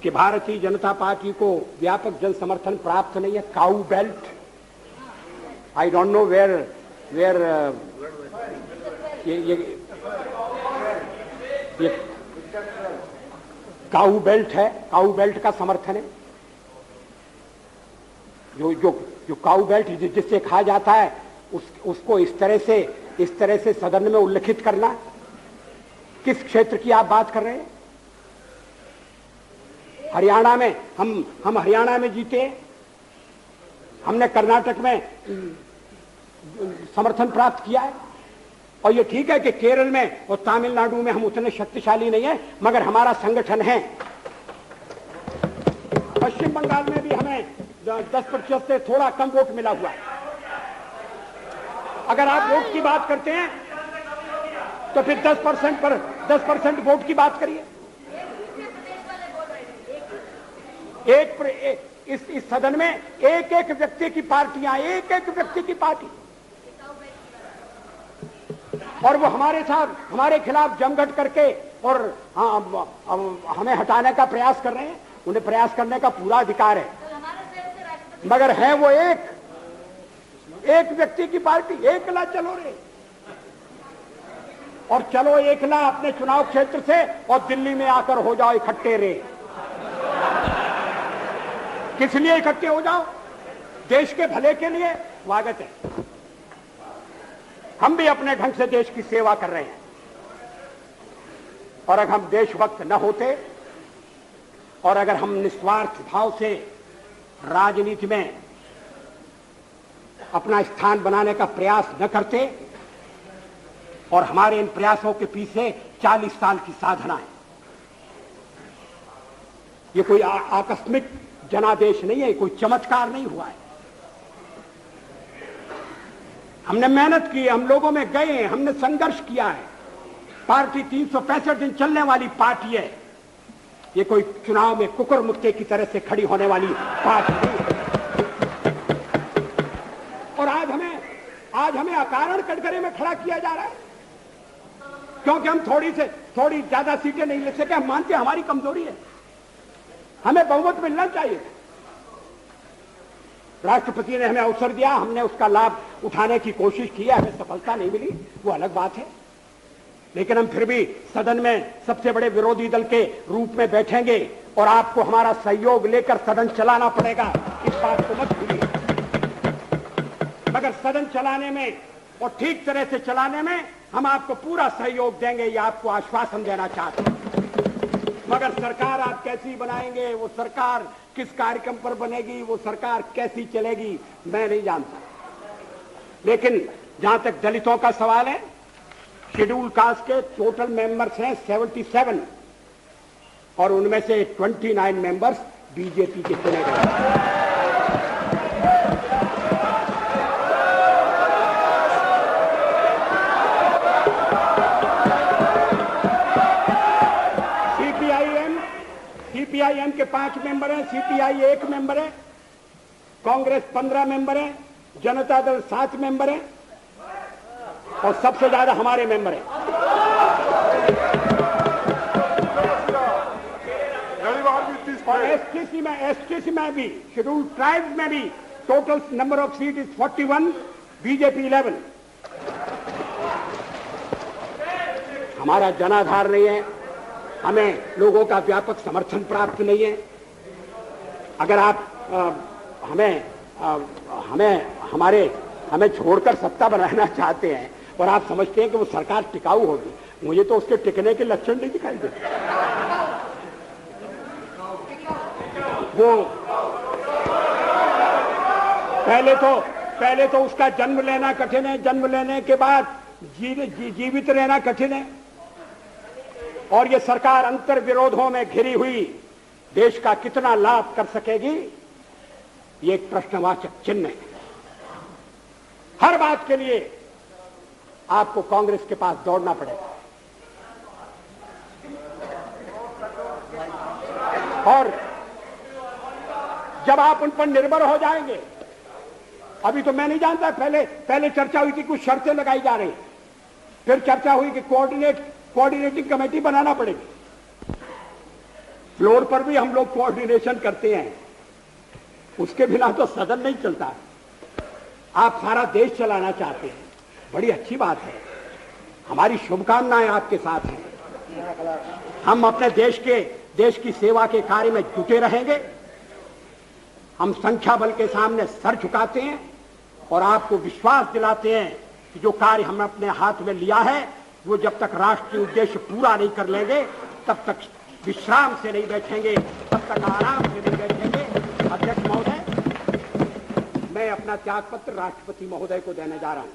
कि भारतीय जनता पार्टी को व्यापक जन समर्थन प्राप्त नहीं है। Cow belt, I don't know where ये काऊ बेल्ट है, काऊ बेल्ट का समर्थन है। जो काऊ बेल्ट जिससे कहा जाता है उसको इस तरह से सदन में उल्लेखित करना। किस क्षेत्र की आप बात कर रहे हैं? हरियाणा में हम हरियाणा में जीते, हमने कर्नाटक में समर्थन प्राप्त किया है। और ये ठीक है कि केरल में और तमिलनाडु में हम उतने शक्तिशाली नहीं है, मगर हमारा संगठन है। पश्चिम बंगाल में भी हमें 10% से थोड़ा कम वोट मिला हुआ है। अगर आप वोट की बात करते हैं तो फिर 10% वोट की बात करिए। इस सदन में एक एक व्यक्ति की पार्टियां, एक एक व्यक्ति की पार्टी, और वो हमारे साथ हमारे खिलाफ जमघट करके और हमें हटाने का प्रयास कर रहे हैं। उन्हें प्रयास करने का पूरा अधिकार है, मगर है वो एक व्यक्ति की पार्टी। एकला चलो रे, और चलो एकला अपने चुनाव क्षेत्र से और दिल्ली में आकर हो जाओ इकट्ठे रे। किस लिए इकट्ठे हो जाओ? देश के भले के लिए। स्वागत है, हम भी अपने ढंग से देश की सेवा कर रहे हैं। और अगर हम देशभक्त न होते और अगर हम निस्वार्थ भाव से राजनीति में अपना स्थान बनाने का प्रयास न करते, और हमारे इन प्रयासों के पीछे 40 साल की साधना है। ये कोई आकस्मिक जनादेश नहीं है, कोई चमत्कार नहीं हुआ है। हमने मेहनत की, हम लोगों में गए, हमने संघर्ष किया है। पार्टी 365 दिन चलने वाली पार्टी है। ये कोई चुनाव में कुकर मुक्के की तरह से खड़ी होने वाली पार्टी नहीं है। और आज हमें अकारण कटघरे में खड़ा किया जा रहा है क्योंकि हम थोड़ी ज्यादा सीटें नहीं ले सके। हम मानते हैं हमारी कमजोरी है, हमें बहुमत मिलना चाहिए। राष्ट्रपति ने हमें अवसर दिया, हमने उसका लाभ उठाने की कोशिश की है, हमें सफलता नहीं मिली, वो अलग बात है। लेकिन हम फिर भी सदन में सबसे बड़े विरोधी दल के रूप में बैठेंगे और आपको हमारा सहयोग लेकर सदन चलाना पड़ेगा, इस बात को मत भूलिए। मगर सदन चलाने में और ठीक तरह से चलाने में हम आपको पूरा सहयोग देंगे, ये आपको आश्वासन देना चाहते हैं। मगर सरकार आप कैसी बनाएंगे, वो सरकार किस कार्यक्रम पर बनेगी, वो सरकार कैसी चलेगी, मैं नहीं जानता। लेकिन जहां तक दलितों का सवाल है, शेड्यूल कास्ट के टोटल मेंबर्स हैं 77 और उनमें से 29 मेंबर्स बीजेपी के चुने गए। सीपीआईएम के 5 मेंबर हैं, सीपीआई 1 मेंबर है, कांग्रेस 15 मेंबर है, जनता दल 7 मेंबर है और सबसे ज्यादा हमारे मेंबर हैं। और एसटीसी में भी, शेड्यूल ट्राइब्स में भी total number of seat is 41, BJP 11। हमारा जनाधार नहीं है, हमें लोगों का व्यापक समर्थन प्राप्त नहीं है। अगर आप हमें छोड़कर सत्ता बनाना चाहते हैं और आप समझते हैं कि वो सरकार टिकाऊ होगी, मुझे तो उसके टिकने के लक्षण नहीं दिखाई देते। वो पहले तो उसका जन्म लेना कठिन है, जन्म लेने के बाद जीवित रहना कठिन है। और ये सरकार अंतर विरोधों में घिरी हुई देश का कितना लाभ कर सकेगी, ये एक प्रश्नवाचक चिन्ह है। हर बात के लिए आपको कांग्रेस के पास दौड़ना पड़ेगा। और जब आप उन पर निर्भर हो जाएंगे, अभी तो मैं नहीं जानता, पहले चर्चा हुई थी, कुछ शर्तें लगाई जा रही, फिर चर्चा हुई कि कोऑर्डिनेटिंग कमेटी बनाना पड़ेगी। फ्लोर पर भी हम लोग कोऑर्डिनेशन करते हैं, उसके बिना तो सदन नहीं चलता। आप सारा देश चलाना चाहते हैं, बड़ी अच्छी बात है, हमारी शुभकामनाएं आपके साथ हैं। हम अपने देश की सेवा के कार्य में जुटे रहेंगे। हम संख्या बल के सामने सर झुकाते हैं और आपको विश्वास दिलाते हैं कि जो कार्य हमने अपने हाथ में लिया है वो जब तक राष्ट्रीय उद्देश्य पूरा नहीं कर लेंगे तब तक विश्राम से नहीं बैठेंगे, तब तक आराम से नहीं बैठेंगे। अध्यक्ष महोदय, मैं अपना त्यागपत्र राष्ट्रपति महोदय को देने जा रहा हूं।